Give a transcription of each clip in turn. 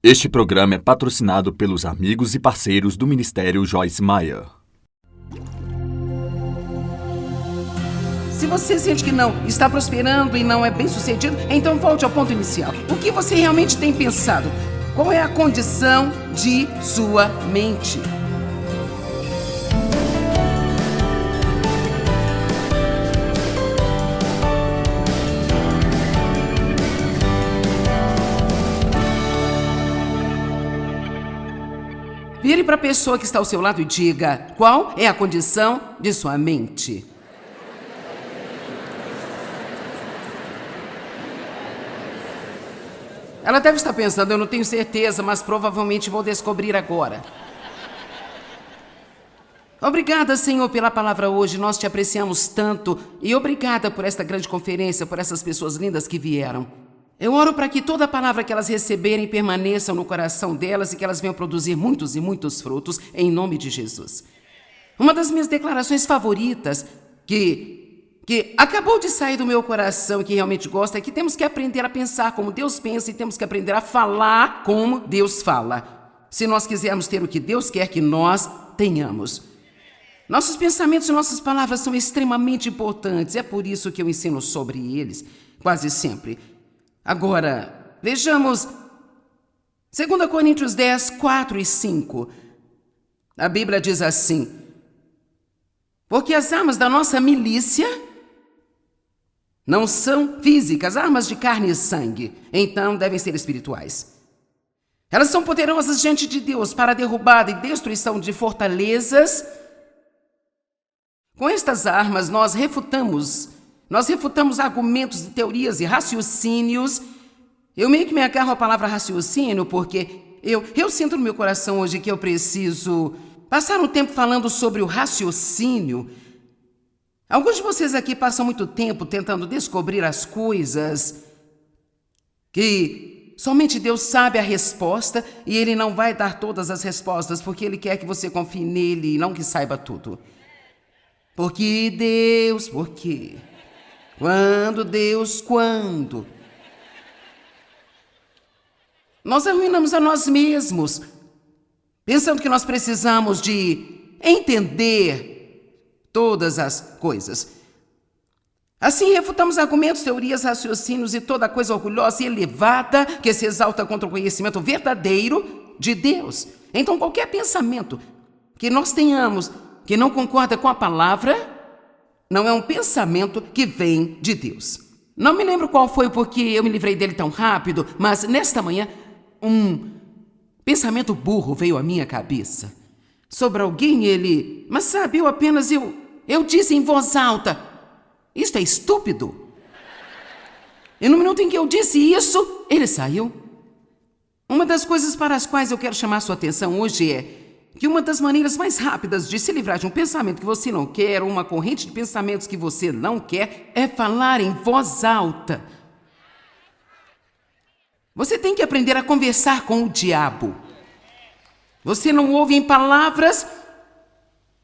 Este programa é patrocinado pelos amigos e parceiros do Ministério Joyce Meyer. Se você sente que não está prosperando e não é bem-sucedido, então volte ao ponto inicial. O que você realmente tem pensado? Qual é a condição de sua mente? Vire para a pessoa que está ao seu lado e diga: qual é a condição de sua mente? Ela deve estar pensando: eu não tenho certeza, mas provavelmente vou descobrir agora. Obrigada, Senhor, pela palavra hoje. Nós te apreciamos tanto. E obrigada por esta grande conferência, por essas pessoas lindas que vieram. Eu oro para que toda a palavra que elas receberem permaneça no coração delas e que elas venham produzir muitos e muitos frutos, em nome de Jesus. Uma das minhas declarações favoritas, que acabou de sair do meu coração, que realmente gosto, é que temos que aprender a pensar como Deus pensa e temos que aprender a falar como Deus fala, se nós quisermos ter o que Deus quer que nós tenhamos. Nossos pensamentos e nossas palavras são extremamente importantes, é por isso que eu ensino sobre eles, quase sempre. Agora, vejamos 2 Coríntios 10, 4 e 5. A Bíblia diz assim: porque as armas da nossa milícia não são físicas, armas de carne e sangue, então devem ser espirituais. Elas são poderosas diante de Deus para a derrubada e destruição de fortalezas. Com estas armas nós refutamos argumentos e teorias e raciocínios. Eu meio que me agarro à palavra raciocínio porque eu sinto no meu coração hoje que eu preciso passar um tempo falando sobre o raciocínio. Alguns de vocês aqui passam muito tempo tentando descobrir as coisas que somente Deus sabe a resposta e Ele não vai dar todas as respostas porque Ele quer que você confie nele e não que saiba tudo. Quando? Nós arruinamos a nós mesmos, pensando que nós precisamos de entender todas as coisas. Assim, refutamos argumentos, teorias, raciocínios e toda coisa orgulhosa e elevada que se exalta contra o conhecimento verdadeiro de Deus. Então, qualquer pensamento que nós tenhamos que não concorda com a palavra, não é um pensamento que vem de Deus. Não me lembro qual foi porque eu me livrei dele tão rápido, mas nesta manhã um pensamento burro veio à minha cabeça. Sobre alguém mas sabe, eu disse em voz alta: isto é estúpido. E no minuto em que eu disse isso, ele saiu. Uma das coisas para as quais eu quero chamar sua atenção hoje é que uma das maneiras mais rápidas de se livrar de um pensamento que você não quer, ou uma corrente de pensamentos que você não quer, é falar em voz alta. Você tem que aprender a conversar com o diabo. Você não ouve em palavras,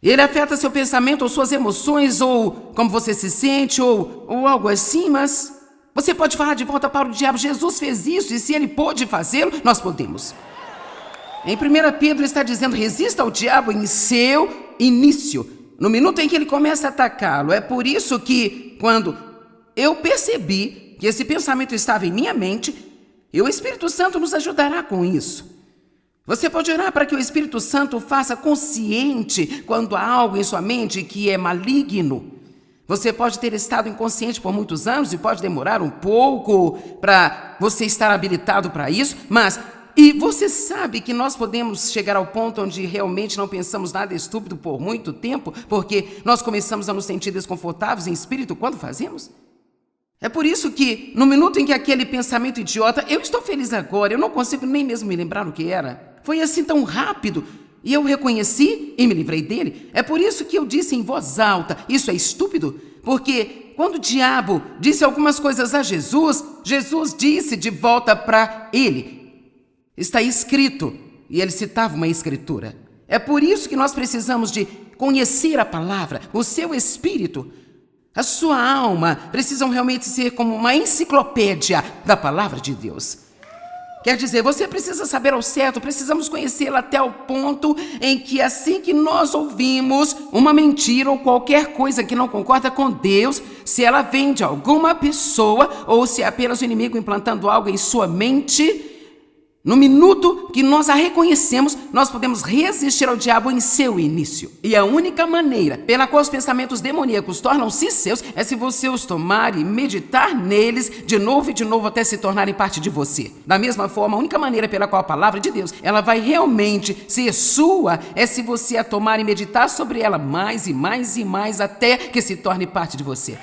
ele afeta seu pensamento ou suas emoções, ou como você se sente, ou algo assim, mas você pode falar de volta para o diabo. Jesus fez isso e se ele pôde fazê-lo, nós podemos. Em 1 Pedro está dizendo: resista ao diabo em seu início, no minuto em que ele começa a atacá-lo. É por isso que, quando eu percebi que esse pensamento estava em minha mente, o Espírito Santo nos ajudará com isso. Você pode orar para que o Espírito Santo faça consciente quando há algo em sua mente que é maligno. Você pode ter estado inconsciente por muitos anos e pode demorar um pouco para você estar habilitado para isso, E você sabe que nós podemos chegar ao ponto onde realmente não pensamos nada estúpido por muito tempo, porque nós começamos a nos sentir desconfortáveis em espírito quando fazemos? É por isso que, no minuto em que aquele pensamento idiota, eu estou feliz agora, eu não consigo nem mesmo me lembrar o que era. Foi assim tão rápido, e eu reconheci e me livrei dele. É por isso que eu disse em voz alta: isso é estúpido, porque quando o diabo disse algumas coisas a Jesus, Jesus disse de volta para ele: está escrito, e ele citava uma escritura. É por isso que nós precisamos de conhecer a palavra, o seu espírito, a sua alma precisam realmente ser como uma enciclopédia da palavra de Deus. Quer dizer, você precisa saber ao certo, precisamos conhecê-la até o ponto em que assim que nós ouvimos uma mentira ou qualquer coisa que não concorda com Deus, se ela vem de alguma pessoa ou se é apenas o inimigo implantando algo em sua mente, no minuto que nós a reconhecemos, nós podemos resistir ao diabo em seu início. E a única maneira pela qual os pensamentos demoníacos tornam-se seus é se você os tomar e meditar neles de novo e de novo até se tornarem parte de você. Da mesma forma, a única maneira pela qual a palavra de Deus ela vai realmente ser sua é se você a tomar e meditar sobre ela mais e mais e mais até que se torne parte de você.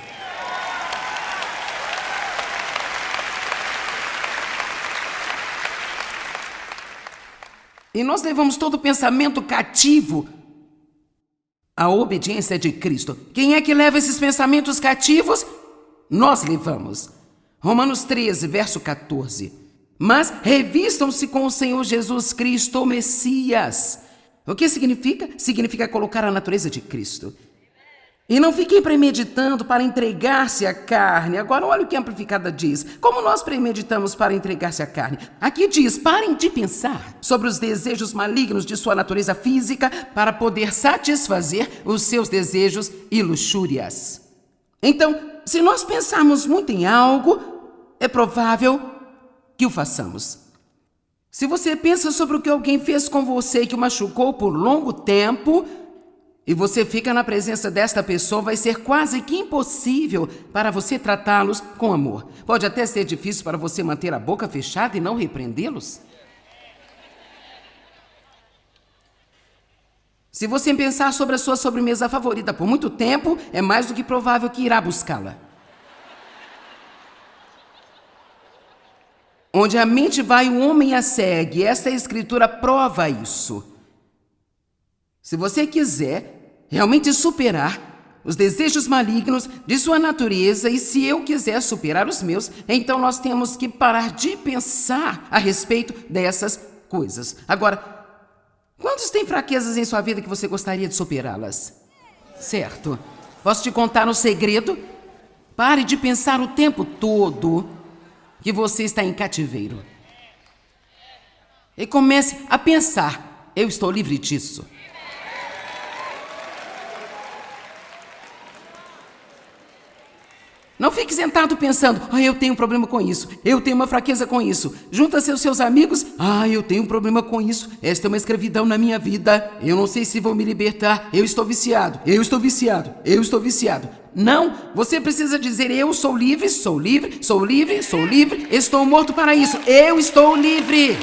E nós levamos todo o pensamento cativo à obediência de Cristo. Quem é que leva esses pensamentos cativos? Nós levamos. Romanos 13, verso 14. Mas revistam-se com o Senhor Jesus Cristo, o Messias. O que significa? Significa colocar a natureza de Cristo. E não fiquem premeditando para entregar-se à carne. Agora olha o que a Amplificada diz. Como nós premeditamos para entregar-se à carne? Aqui diz, parem de pensar sobre os desejos malignos de sua natureza física para poder satisfazer os seus desejos e luxúrias. Então, se nós pensarmos muito em algo, é provável que o façamos. Se você pensa sobre o que alguém fez com você e que o machucou por longo tempo, e você fica na presença desta pessoa, vai ser quase que impossível para você tratá-los com amor. Pode até ser difícil para você manter a boca fechada e não repreendê-los. Se você pensar sobre a sua sobremesa favorita por muito tempo, é mais do que provável que irá buscá-la. Onde a mente vai, o homem a segue. Esta escritura prova isso. Se você quiser realmente superar os desejos malignos de sua natureza e se eu quiser superar os meus, então nós temos que parar de pensar a respeito dessas coisas. Agora, quantos têm fraquezas em sua vida que você gostaria de superá-las? Certo. Posso te contar um segredo? Pare de pensar o tempo todo que você está em cativeiro. E comece a pensar, eu estou livre disso. Não fique sentado pensando, eu tenho um problema com isso, eu tenho uma fraqueza com isso. Junta-se aos seus amigos, eu tenho um problema com isso, esta é uma escravidão na minha vida, eu não sei se vou me libertar, eu estou viciado, eu estou viciado, eu estou viciado. Não, você precisa dizer, eu sou livre, sou livre, sou livre, sou livre, estou morto para isso, eu estou livre.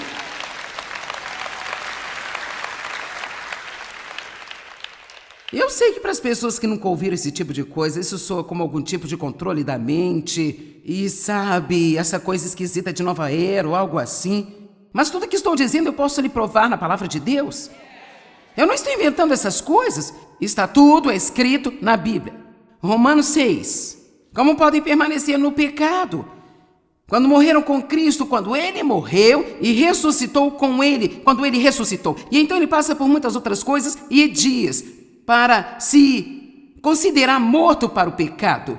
Eu sei que para as pessoas que nunca ouviram esse tipo de coisa, isso soa como algum tipo de controle da mente e, sabe, essa coisa esquisita de nova era ou algo assim. Mas tudo que estou dizendo eu posso lhe provar na palavra de Deus. Eu não estou inventando essas coisas, está tudo escrito na Bíblia. Romanos 6. Como podem permanecer no pecado? Quando morreram com Cristo, quando Ele morreu e ressuscitou com Ele, quando Ele ressuscitou. E então Ele passa por muitas outras coisas e diz para se considerar morto para o pecado.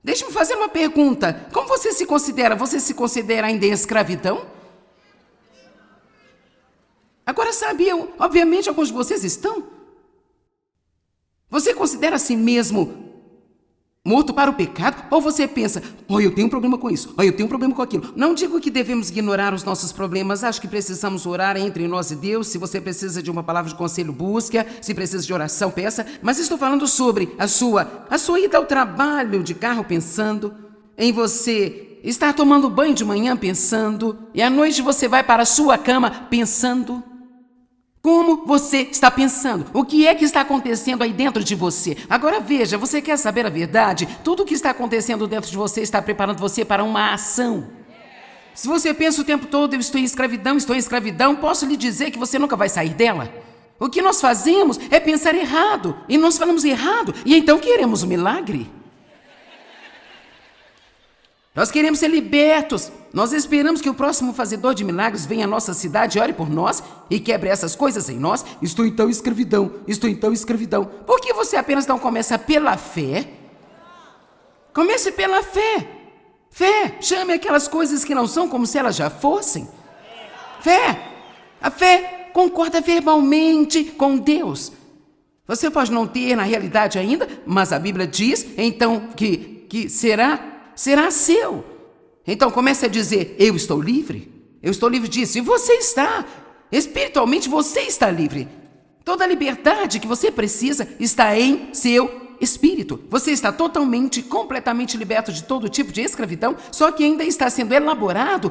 Deixe-me fazer uma pergunta. Como você se considera? Você se considera ainda em escravidão? Agora, sabe, obviamente alguns de vocês estão. Você considera a si mesmo morto para o pecado? Ou você pensa, eu tenho um problema com isso, eu tenho um problema com aquilo. Não digo que devemos ignorar os nossos problemas, acho que precisamos orar entre nós e Deus. Se você precisa de uma palavra de conselho, busque-a. Se precisa de oração, peça. Mas estou falando sobre a sua ida ao trabalho de carro pensando em você, estar tomando banho de manhã pensando, e à noite você vai para a sua cama pensando. Como você está pensando? O que é que está acontecendo aí dentro de você? Agora veja, você quer saber a verdade? Tudo o que está acontecendo dentro de você está preparando você para uma ação. Se você pensa o tempo todo, eu estou em escravidão, posso lhe dizer que você nunca vai sair dela. O que nós fazemos é pensar errado, e nós falamos errado, e então queremos um milagre. Nós queremos ser libertos. Nós esperamos que o próximo fazedor de milagres venha à nossa cidade, ore por nós e quebre essas coisas em nós. Estou então em escravidão. Por que você apenas não começa pela fé? Comece pela fé. Fé, chame aquelas coisas que não são como se elas já fossem. Fé. A fé concorda verbalmente com Deus. Você pode não ter na realidade ainda, mas a Bíblia diz, então, que será seu. Então comece a dizer, eu estou livre disso. E você está. Espiritualmente você está livre. Toda a liberdade que você precisa está em seu espírito. Você está totalmente, completamente liberto de todo tipo de escravidão, só que ainda está sendo elaborado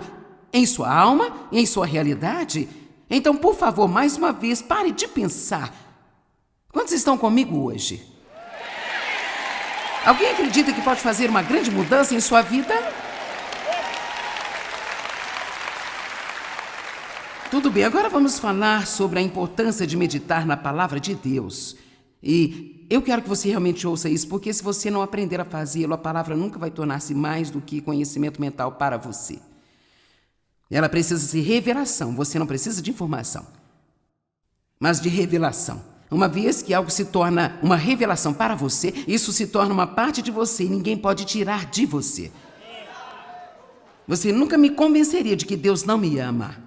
em sua alma e em sua realidade. Então, por favor, mais uma vez, pare de pensar. Quantos estão comigo hoje? Alguém acredita que pode fazer uma grande mudança em sua vida? Tudo bem, agora vamos falar sobre a importância de meditar na palavra de Deus. E eu quero que você realmente ouça isso, porque se você não aprender a fazê-lo, a palavra nunca vai tornar-se mais do que conhecimento mental para você. Ela precisa de revelação, você não precisa de informação, mas de revelação. Uma vez que algo se torna uma revelação para você, isso se torna uma parte de você e ninguém pode tirar de você. Você nunca me convenceria de que Deus não me ama.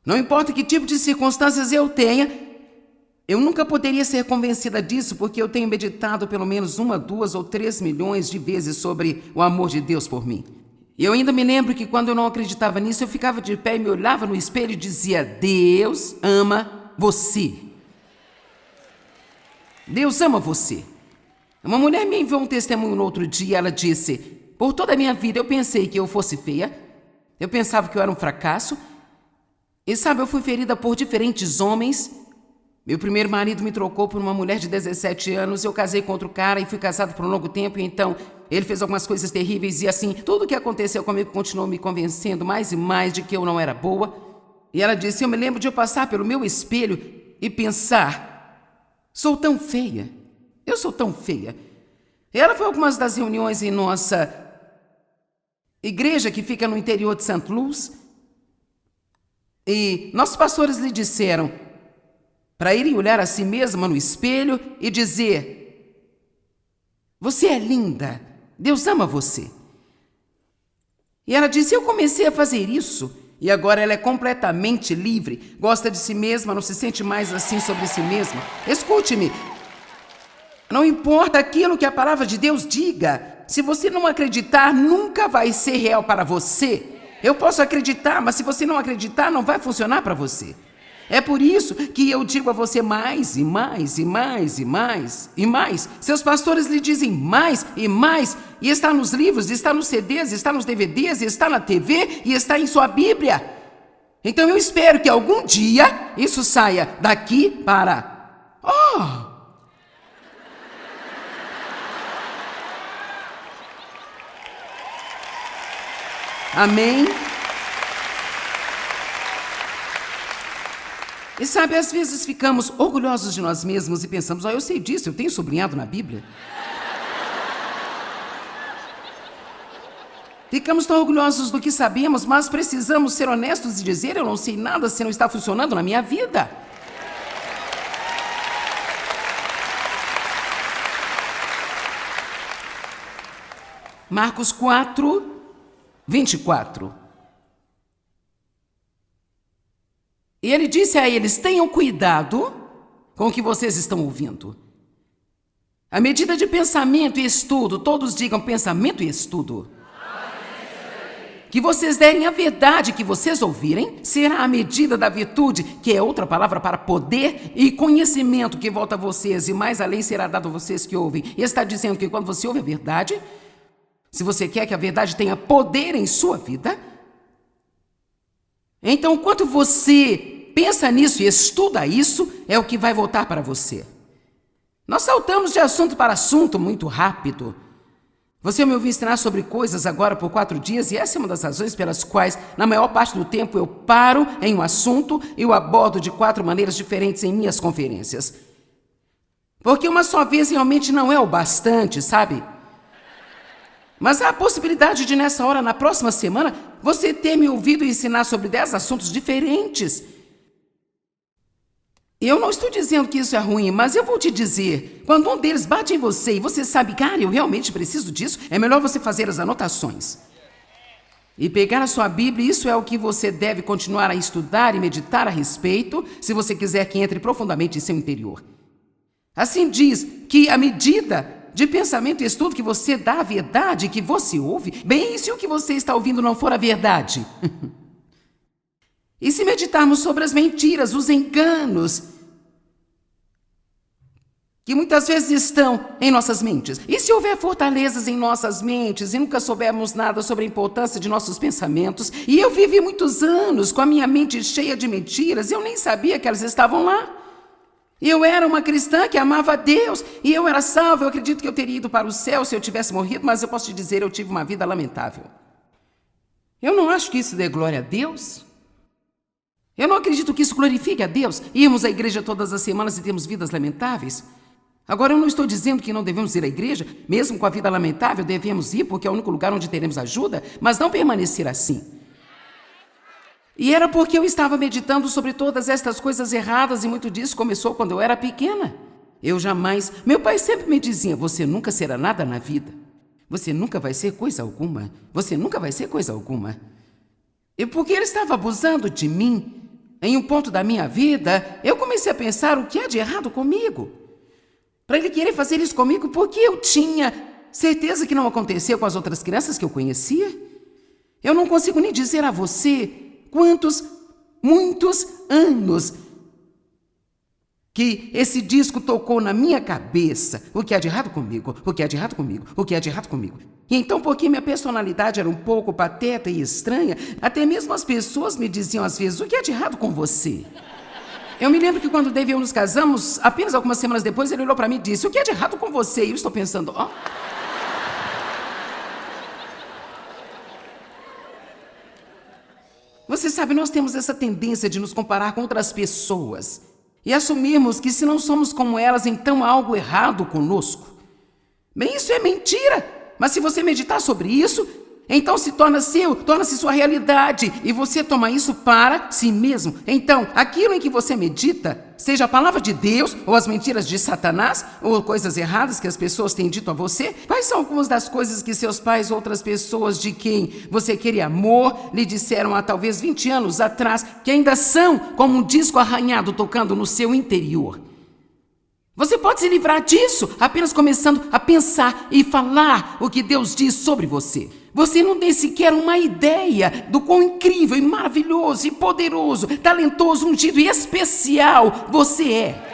Não importa que tipo de circunstâncias eu tenha, eu nunca poderia ser convencida disso, porque eu tenho meditado pelo menos 1, 2 ou 3 milhões de vezes sobre o amor de Deus por mim. E eu ainda me lembro que quando eu não acreditava nisso, eu ficava de pé e me olhava no espelho e dizia, Deus ama você. Deus ama você. Uma mulher me enviou um testemunho no outro dia, ela disse, por toda a minha vida eu pensei que eu fosse feia, eu pensava que eu era um fracasso, e sabe, eu fui ferida por diferentes homens. Meu primeiro marido me trocou por uma mulher de 17 anos, eu casei com outro cara e fui casado por um longo tempo, e então ele fez algumas coisas terríveis e assim, tudo o que aconteceu comigo continuou me convencendo mais e mais de que eu não era boa. E ela disse, eu me lembro de eu passar pelo meu espelho e pensar, sou tão feia, eu sou tão feia. E ela foi a algumas das reuniões em nossa igreja que fica no interior de St. Louis, e nossos pastores lhe disseram para irem olhar a si mesma no espelho e dizer, você é linda, Deus ama você. E ela disse, eu comecei a fazer isso e agora ela é completamente livre, gosta de si mesma, não se sente mais assim sobre si mesma. Escute-me, não importa aquilo que a palavra de Deus diga, se você não acreditar, nunca vai ser real para você. Eu posso acreditar, mas se você não acreditar, não vai funcionar para você. É por isso que eu digo a você mais e mais e mais e mais e mais. Seus pastores lhe dizem mais e mais. E está nos livros, está nos CDs, está nos DVDs, está na TV e está em sua Bíblia. Então eu espero que algum dia isso saia daqui para... Oh! Amém? E sabe, às vezes ficamos orgulhosos de nós mesmos e pensamos, eu sei disso, eu tenho sublinhado na Bíblia. Ficamos tão orgulhosos do que sabemos, mas precisamos ser honestos e dizer, eu não sei nada se não está funcionando na minha vida. Marcos 4, 24. E ele disse a eles, tenham cuidado com o que vocês estão ouvindo. À medida de pensamento e estudo, todos digam pensamento e estudo, que vocês derem a verdade que vocês ouvirem, será a medida da virtude, que é outra palavra para poder e conhecimento que volta a vocês, e mais além será dado a vocês que ouvem. E está dizendo que quando você ouve a verdade, se você quer que a verdade tenha poder em sua vida, então enquanto você pensa nisso e estuda isso, é o que vai voltar para você. Nós saltamos de assunto para assunto muito rápido. Você me ouviu ensinar sobre coisas agora por 4 dias, e essa é uma das razões pelas quais, na maior parte do tempo, eu paro em um assunto e o abordo de 4 maneiras diferentes em minhas conferências. Porque uma só vez realmente não é o bastante, sabe? Mas há a possibilidade de, nessa hora, na próxima semana, você ter me ouvido ensinar sobre 10 assuntos diferentes. Eu não estou dizendo que isso é ruim, mas eu vou te dizer, quando um deles bate em você e você sabe, cara, eu realmente preciso disso, é melhor você fazer as anotações. e pegar a sua Bíblia, isso é o que você deve continuar a estudar e meditar a respeito, se você quiser que entre profundamente em seu interior. Assim diz que a medida de pensamento e estudo que você dá à verdade que você ouve, bem, e se o que você está ouvindo não for a verdade? E se meditarmos sobre as mentiras, os enganos, que muitas vezes estão em nossas mentes? E se houver fortalezas em nossas mentes e nunca soubermos nada sobre a importância de nossos pensamentos? E eu vivi muitos anos com a minha mente cheia de mentiras, eu nem sabia que elas estavam lá. Eu era uma cristã que amava a Deus e eu era salva. Eu acredito que eu teria ido para o céu se eu tivesse morrido, mas eu posso te dizer, eu tive uma vida lamentável. Eu não acho que isso dê glória a Deus. Eu não acredito que isso glorifique a Deus. Irmos à igreja todas as semanas e termos vidas lamentáveis. Agora, eu não estou dizendo que não devemos ir à igreja, mesmo com a vida lamentável, devemos ir porque é o único lugar onde teremos ajuda, mas não permanecer assim. E era porque eu estava meditando sobre todas estas coisas erradas e muito disso começou quando eu era pequena. Meu pai sempre me dizia, você nunca será nada na vida. Você nunca vai ser coisa alguma. Você nunca vai ser coisa alguma. E porque ele estava abusando de mim, em um ponto da minha vida, eu comecei a pensar o que há de errado comigo. Para ele querer fazer isso comigo, porque eu tinha certeza que não aconteceu com as outras crianças que eu conhecia. Eu não consigo nem dizer a você muitos anos que esse disco tocou na minha cabeça. O que há de errado comigo? O que há de errado comigo? O que há de errado comigo? E então, porque minha personalidade era um pouco pateta e estranha, até mesmo as pessoas me diziam às vezes, o que há de errado com você? Eu me lembro que quando Dave e eu nos casamos, apenas algumas semanas depois, ele olhou para mim e disse, o que há de errado com você? E eu estou pensando, Você sabe, nós temos essa tendência de nos comparar com outras pessoas e assumirmos que se não somos como elas, então há algo errado conosco. Bem, isso é mentira, mas se você meditar sobre isso, então torna-se sua realidade e você toma isso para si mesmo. Então, aquilo em que você medita, seja a palavra de Deus ou as mentiras de Satanás ou coisas erradas que as pessoas têm dito a você, quais são algumas das coisas que seus pais ou outras pessoas de quem você queria amor lhe disseram há talvez 20 anos atrás, que ainda são como um disco arranhado tocando no seu interior? Você pode se livrar disso apenas começando a pensar e falar o que Deus diz sobre você. Você não tem sequer uma ideia do quão incrível e maravilhoso e poderoso, talentoso, ungido e especial você é.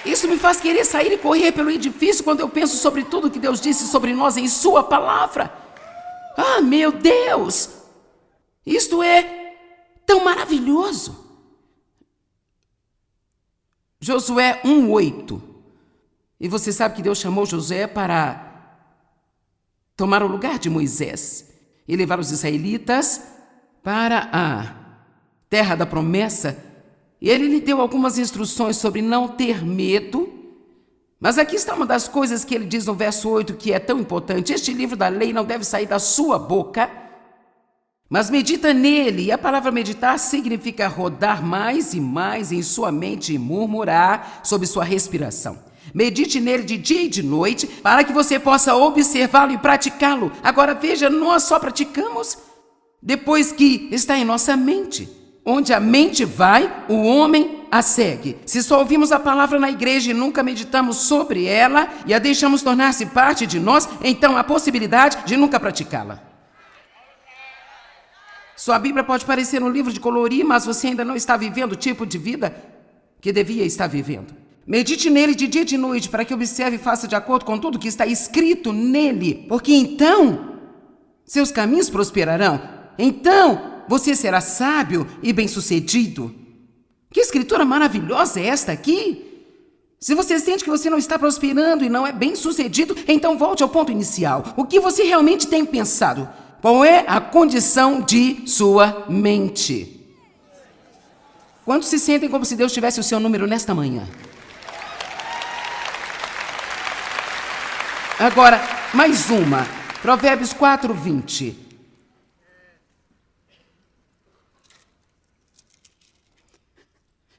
Isso me faz querer sair e correr pelo edifício quando eu penso sobre tudo que Deus disse sobre nós em sua palavra. Ah, meu Deus! Isto é tão maravilhoso. Josué 1:8. E você sabe que Deus chamou Josué para tomar o lugar de Moisés e levar os israelitas para a terra da promessa. E ele lhe deu algumas instruções sobre não ter medo. Mas aqui está uma das coisas que ele diz no verso 8 que é tão importante. Este livro da lei não deve sair da sua boca, mas medita nele. E a palavra meditar significa rodar mais e mais em sua mente e murmurar sobre sua respiração. Medite nele de dia e de noite, para que você possa observá-lo e praticá-lo. Agora veja, nós só praticamos depois que está em nossa mente. Onde a mente vai, o homem a segue. Se só ouvimos a palavra na igreja e nunca meditamos sobre ela e a deixamos tornar-se parte de nós, então há possibilidade de nunca praticá-la. Sua Bíblia pode parecer um livro de colorir, mas você ainda não está vivendo o tipo de vida que devia estar vivendo. Medite nele de dia e de noite, para que observe e faça de acordo com tudo que está escrito nele, porque então seus caminhos prosperarão. Então você será sábio e bem-sucedido. Que escritura maravilhosa é esta aqui! Se você sente que você não está prosperando e não é bem-sucedido, então volte ao ponto inicial. O que você realmente tem pensado? Qual é a condição de sua mente? Quantos se sentem como se Deus tivesse o seu número nesta manhã? Agora, mais uma. Provérbios 4:20.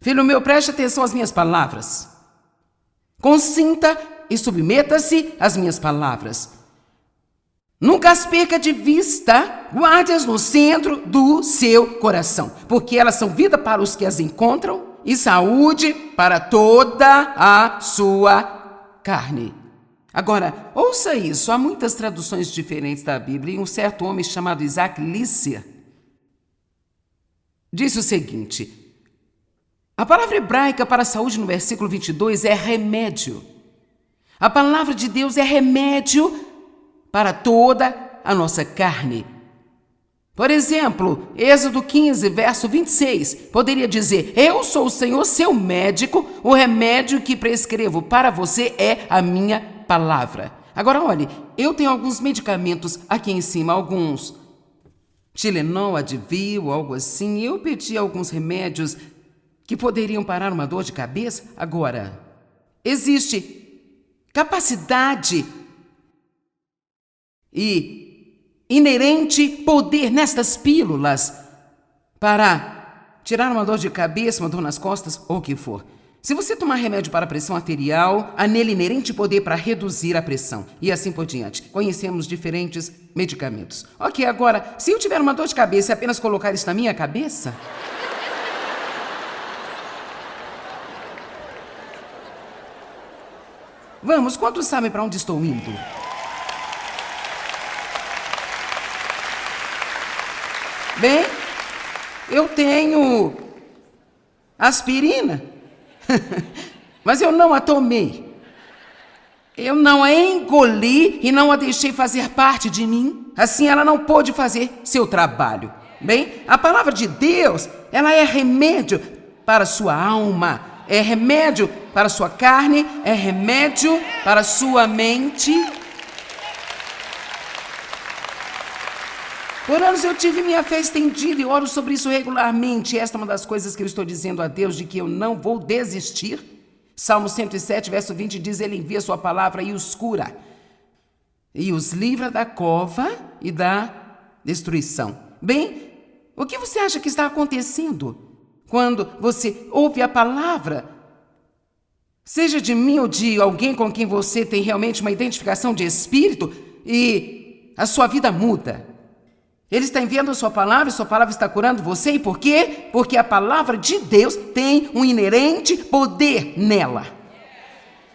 Filho meu, preste atenção às minhas palavras. Consinta e submeta-se às minhas palavras. Nunca as perca de vista, guarde-as no centro do seu coração, porque elas são vida para os que as encontram e saúde para toda a sua carne. Agora, ouça isso, há muitas traduções diferentes da Bíblia e um certo homem chamado Isaac Lisser disse o seguinte: a palavra hebraica para saúde no versículo 22 é remédio. A palavra de Deus é remédio para toda a nossa carne. Por exemplo, Êxodo 15, verso 26, poderia dizer: eu sou o Senhor, seu médico, o remédio que prescrevo para você é a minha palavra. Agora, olhe, eu tenho alguns medicamentos aqui em cima, alguns Tilenol, Advil, algo assim. Eu pedi alguns remédios que poderiam parar uma dor de cabeça. Agora, existe capacidade e inerente poder nestas pílulas para tirar uma dor de cabeça, uma dor nas costas ou o que for. Se você tomar remédio para a pressão arterial, há nele inerente poder para reduzir a pressão e assim por diante. Conhecemos diferentes medicamentos. Ok, agora, se eu tiver uma dor de cabeça e apenas colocar isso na minha cabeça... Vamos, quantos sabem para onde estou indo? Bem, eu tenho aspirina, mas eu não a tomei. Eu não a engoli e não a deixei fazer parte de mim. Assim ela não pôde fazer seu trabalho. Bem, a palavra de Deus, ela é remédio para a sua alma, é remédio para a sua carne, é remédio para a sua mente. Por anos eu tive minha fé estendida e oro sobre isso regularmente. Esta é uma das coisas que eu estou dizendo a Deus, de que eu não vou desistir. Salmo 107, verso 20 diz: ele envia sua palavra e os cura, e os livra da cova e da destruição. Bem, o que você acha que está acontecendo quando você ouve a palavra? Seja de mim ou de alguém com quem você tem realmente uma identificação de espírito, e a sua vida muda. Ele está enviando a sua palavra e sua palavra está curando você. E por quê? Porque a palavra de Deus tem um inerente poder nela.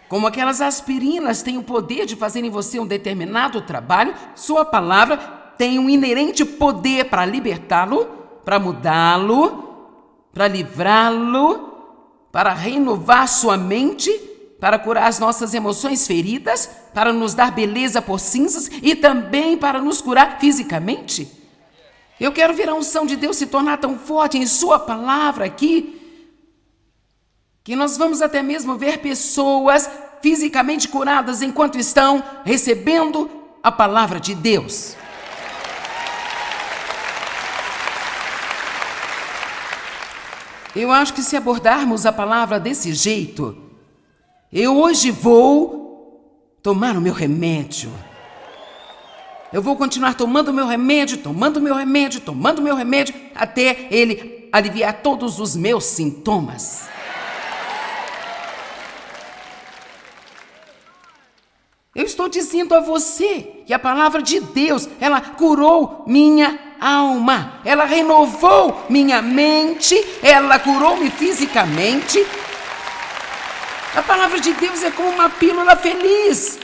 Como aquelas aspirinas têm o poder de fazer em você um determinado trabalho, sua palavra tem um inerente poder para libertá-lo, para mudá-lo, para livrá-lo, para renovar sua mente, para curar as nossas emoções feridas, para nos dar beleza por cinzas e também para nos curar fisicamente. Eu quero ver a unção de Deus se tornar tão forte em sua palavra aqui, que nós vamos até mesmo ver pessoas fisicamente curadas enquanto estão recebendo a palavra de Deus. Eu acho que se abordarmos a palavra desse jeito, eu hoje vou tomar o meu remédio. Eu vou continuar tomando o meu remédio, até ele aliviar todos os meus sintomas. Eu estou dizendo a você que a palavra de Deus, ela curou minha alma, ela renovou minha mente, ela curou-me fisicamente. A palavra de Deus é como uma pílula feliz.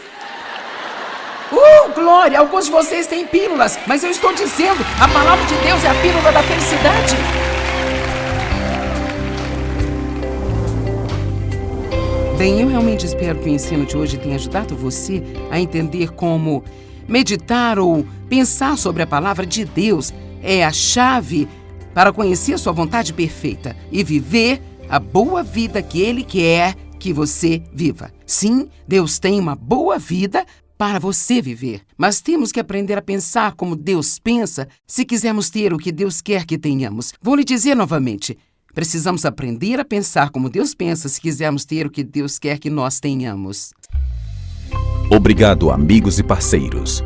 Glória! Alguns de vocês têm pílulas, mas eu estou dizendo, a palavra de Deus é a pílula da felicidade. Bem, eu realmente espero que o ensino de hoje tenha ajudado você a entender como meditar ou pensar sobre a palavra de Deus é a chave para conhecer sua vontade perfeita e viver a boa vida que Ele quer que você viva. Sim, Deus tem uma boa vida para você viver, mas temos que aprender a pensar como Deus pensa se quisermos ter o que Deus quer que tenhamos. Vou lhe dizer novamente, precisamos aprender a pensar como Deus pensa se quisermos ter o que Deus quer que nós tenhamos. Obrigado, amigos e parceiros.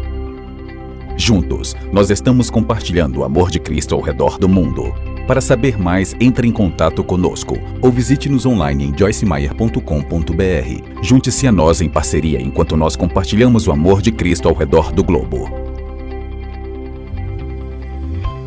Juntos, nós estamos compartilhando o amor de Cristo ao redor do mundo. Para saber mais, entre em contato conosco ou visite-nos online em joycemeyer.com.br. Junte-se a nós em parceria enquanto nós compartilhamos o amor de Cristo ao redor do globo.